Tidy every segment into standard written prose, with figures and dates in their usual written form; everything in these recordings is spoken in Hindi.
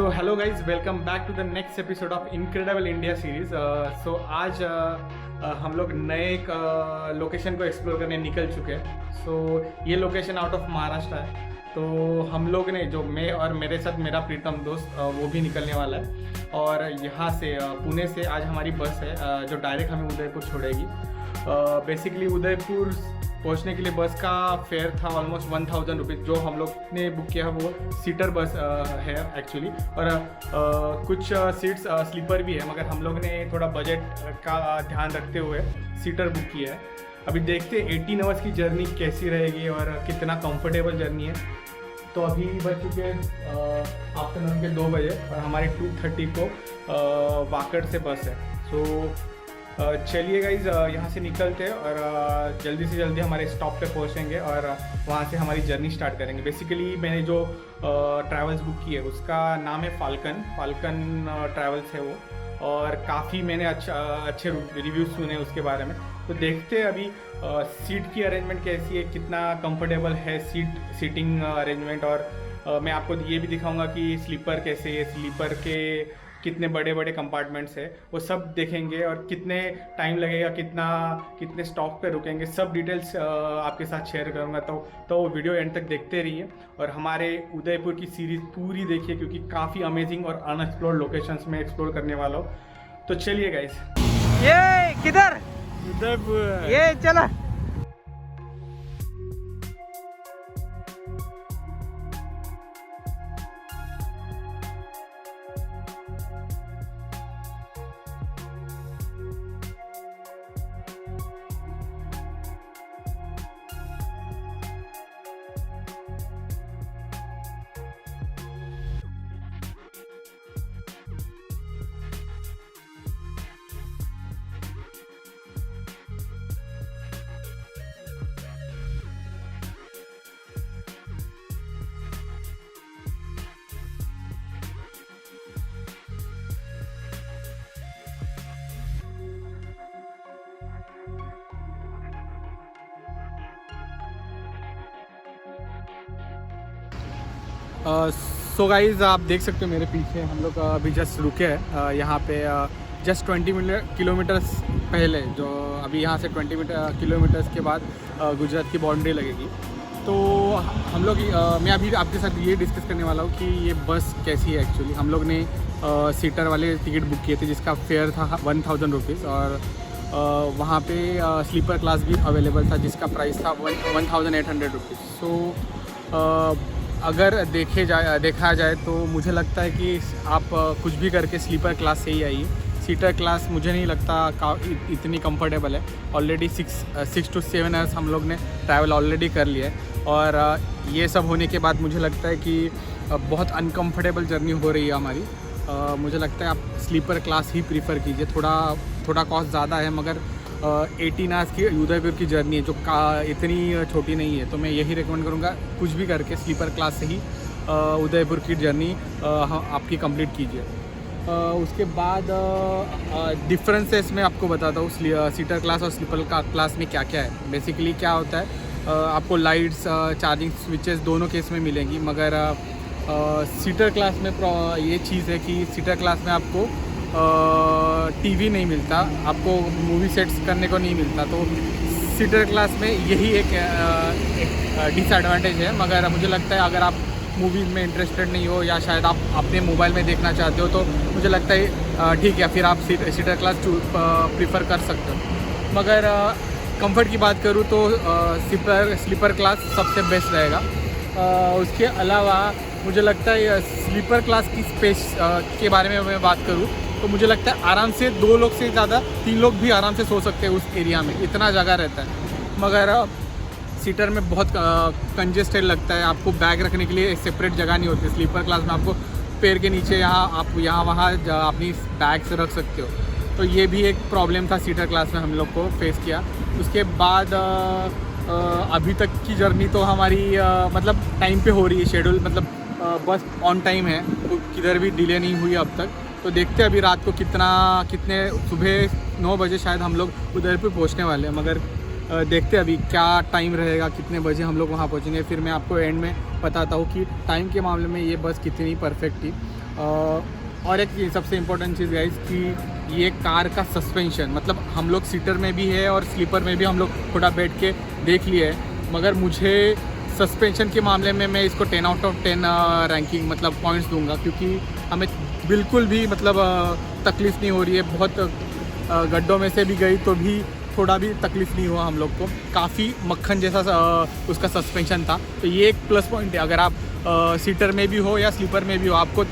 So hello guys, welcome back to the next episode of incredible India series. So आज हम लोग नए एक लोकेशन को एक्सप्लोर करने निकल चुके हैं। सो ये लोकेशन आउट ऑफ महाराष्ट्र है। तो हम लोग ने जो मैं और मेरे साथ मेरा प्रीतम दोस्त वो भी निकलने वाला है। और यहाँ से पुणे से आज हमारी बस है जो डायरेक्ट हमें उदयपुर छोड़ेगी। बेसिकली उदयपुर पहुंचने के लिए बस का फेयर था ऑलमोस्ट 1000 रुपीज़। जो हम लोग ने बुक किया है वो सीटर बस है एक्चुअली, और कुछ सीट्स स्लीपर भी है, मगर हम लोग ने थोड़ा बजट का ध्यान रखते हुए सीटर बुक किया है। अभी देखते हैं 18 आवर्स की जर्नी कैसी रहेगी और कितना कंफर्टेबल जर्नी है। तो अभी बज चुके आफ्टरनून के 2 बजे और हमारी 2:30 को वाकड़ से बस है। सो चलिए गाइज यहाँ से निकलते हैं और जल्दी से जल्दी हमारे स्टॉप पे पहुँचेंगे और वहाँ से हमारी जर्नी स्टार्ट करेंगे। बेसिकली मैंने जो ट्रैवल्स बुक की है उसका नाम है फाल्कन ट्रैवल्स है वो, और काफ़ी मैंने अच्छे रिव्यूज़ सुने उसके बारे में। तो देखते हैं अभी सीट की अरेंजमेंट कैसी है, कितना कंफर्टेबल है सीटिंग अरेंजमेंट, और मैं आपको ये भी दिखाऊंगा कि स्लीपर कैसे है, स्लीपर के कितने बड़े बड़े कंपार्टमेंट्स है, वो सब देखेंगे, और कितने टाइम लगेगा, कितने स्टॉप पे रुकेंगे, सब डिटेल्स आपके साथ शेयर करूँगा। तो वीडियो एंड तक देखते रहिए और हमारे उदयपुर की सीरीज़ पूरी देखिए, क्योंकि काफ़ी अमेजिंग और अनएक्सप्लोर्ड लोकेशंस में एक्सप्लोर करने वाला हूँ। तो चलिए गाइस। ये किधर? उदयपुर। ये चला। सो गाइज आप देख सकते हो मेरे पीछे हम लोग अभी जस्ट रुके हैं यहाँ पे जस्ट 20 किलोमीटर्स पहले, जो अभी यहाँ से 20 किलोमीटर्स के बाद गुजरात की बाउंड्री लगेगी। तो हम लोग मैं अभी आपके साथ ये डिस्कस करने वाला हूँ कि ये बस कैसी है। एक्चुअली हम लोग ने सीटर वाले टिकट बुक किए थे जिसका फेयर था 1000 रुपीज़, और वहाँ पे स्लीपर क्लास भी अवेलेबल था जिसका प्राइस था 1800 रुपीज़। सो अगर देखा जाए तो मुझे लगता है कि आप कुछ भी करके स्लीपर क्लास से ही आइए। सीटर क्लास मुझे नहीं लगता इतनी कंफर्टेबल है। ऑलरेडी 6 to 7 आवर्स हम लोग ने ट्रैवल ऑलरेडी कर लिया है, और ये सब होने के बाद मुझे लगता है कि बहुत अनकंफर्टेबल जर्नी हो रही है हमारी। मुझे लगता है आप स्लीपर क्लास ही प्रीफर कीजिए। थोड़ा कॉस्ट ज़्यादा है, मगर 18 आवर्स की उदयपुर की जर्नी है जो इतनी छोटी नहीं है। तो मैं यही रिकमेंड करूँगा कुछ भी करके स्लीपर क्लास से ही उदयपुर की जर्नी आपकी कंप्लीट कीजिए। उसके बाद डिफरेंसेस मैं आपको बताता हूँ सीटर क्लास और स्लीपर क्लास में क्या क्या है। बेसिकली क्या होता है, आपको लाइट्स, चार्जिंग स्विचेस दोनों केस में मिलेंगी, मगर सीटर क्लास में ये चीज़ है कि सीटर क्लास में आपको टीवी नहीं मिलता, आपको मूवी सेट्स करने को नहीं मिलता। तो सीटर क्लास में यही एक डिसएडवांटेज है। मगर मुझे लगता है अगर आप मूवीज़ में इंटरेस्टेड नहीं हो, या शायद आप अपने मोबाइल में देखना चाहते हो, तो मुझे लगता है ठीक है, फिर आप सीटर क्लास प्रीफर कर सकते हो। मगर कंफर्ट की बात करूँ तो स्लीपर क्लास सबसे बेस्ट रहेगा। उसके अलावा मुझे लगता है स्लीपर क्लास की स्पेस के बारे में मैं बात करूँ तो मुझे लगता है आराम से 2 लोग से ज़्यादा 3 लोग भी आराम से सो सकते हैं उस एरिया में, इतना जगह रहता है। मगर सीटर में बहुत कंजेस्टेड लगता है, आपको बैग रखने के लिए सेपरेट जगह नहीं होती। स्लीपर क्लास में आपको पैर के नीचे आप यहाँ वहाँ अपनी बैग से रख सकते हो। तो ये भी एक प्रॉब्लम था सीटर क्लास में हम लोग को फेस किया। उसके बाद अभी तक की जर्नी तो हमारी मतलब टाइम पे हो रही है, शेड्यूल मतलब बस ऑन टाइम है, तो किधर भी डिले नहीं हुई अब तक। तो देखते हैं अभी रात को कितने सुबह 9 बजे शायद हम लोग उदयपुर पहुंचने वाले हैं, मगर देखते हैं अभी क्या टाइम रहेगा, कितने बजे हम लोग वहाँ पहुँचेंगे। फिर मैं आपको एंड में बताता हूँ कि टाइम के मामले में ये बस कितनी परफेक्ट थी। और एक चीज़, सबसे इम्पोर्टेंट चीज़ गाइस कि ये कार का सस्पेंशन, मतलब हम लोग सीटर में भी है और स्लीपर में भी हम लोग थोड़ा बैठ के देख लिए है, मगर मुझे सस्पेंशन के मामले में मैं इसको 10 आउट ऑफ 10 रैंकिंग मतलब पॉइंट्स दूंगा, क्योंकि हमें बिल्कुल भी मतलब तकलीफ़ नहीं हो रही है। बहुत गड्ढों में से भी गई तो भी थोड़ा भी तकलीफ़ नहीं हुआ हम लोग को। काफ़ी मक्खन जैसा उसका सस्पेंशन था, तो ये एक प्लस पॉइंट है। अगर आप सीटर में भी हो या स्लीपर में भी हो, आपको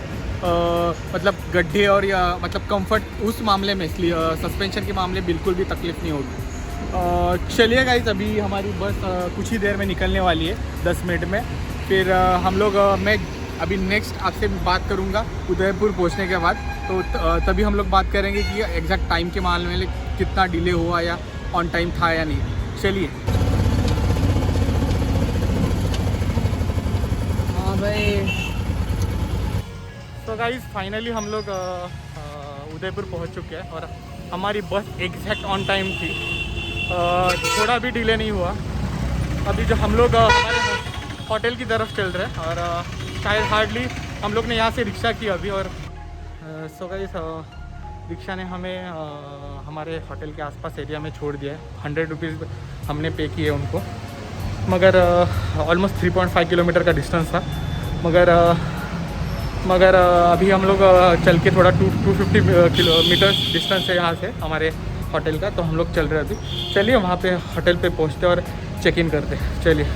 मतलब गड्ढे और या मतलब कंफर्ट उस मामले में सस्पेंशन के मामले बिल्कुल भी तकलीफ़ नहीं होगी। चलिए गाइस, अभी हमारी बस कुछ ही देर में निकलने वाली है, 10 मिनट में। फिर हम लोग मैं अभी नेक्स्ट आपसे बात करूंगा उदयपुर पहुंचने के बाद, तो तभी हम लोग बात करेंगे कि एग्जैक्ट टाइम के मामले में कितना डिले हुआ या ऑन टाइम था या नहीं। चलिए। हाँ भाई, तो गाइस फाइनली हम लोग उदयपुर पहुंच चुके हैं और हमारी बस एग्जैक्ट ऑन टाइम थी। थोड़ा भी डिले नहीं हुआ। अभी जो हम लोग हमारे होटल की तरफ चल रहे हैं और शायद हार्डली हम लोग ने यहाँ से रिक्शा की अभी। और सो गाइस, रिक्शा ने हमें हमारे होटल के आसपास एरिया में छोड़ दिया है। 100 रुपीज़ हमने पे किए उनको, मगर ऑलमोस्ट 3.5 किलोमीटर का डिस्टेंस था। मगर अभी हम लोग चल के थोड़ा 250 किलोमीटर डिस्टेंस है यहाँ से हमारे होटल का, तो हम लोग चल रहे हैं अभी। चलिए वहाँ पे होटल पे पहुँचते और चेक इन करते। चलिए।